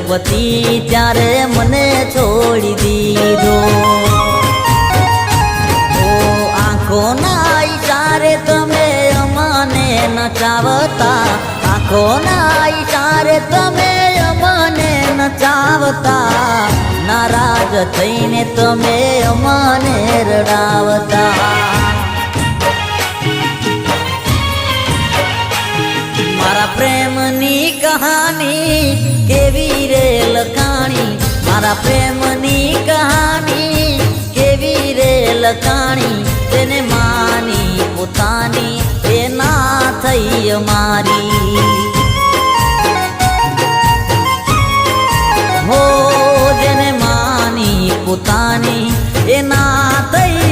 પતિ ત્યારે મને છોડી દીધો. ઓ આંખોના ઈશારે તમે અમને નચાવતા, આંખોના ઈશારે તમે અમને નચાવતા, નારાજ થઈને તમે અમને રડાવતા. મારા પ્રેમની કહાની કેવી રે લખાણી, મારા પ્રેમની કહાની કેવી રે લખાણી, તેને માની પોતાની એ ના થઈ અમારી. હો જેને માની પોતાની એ ના થઈ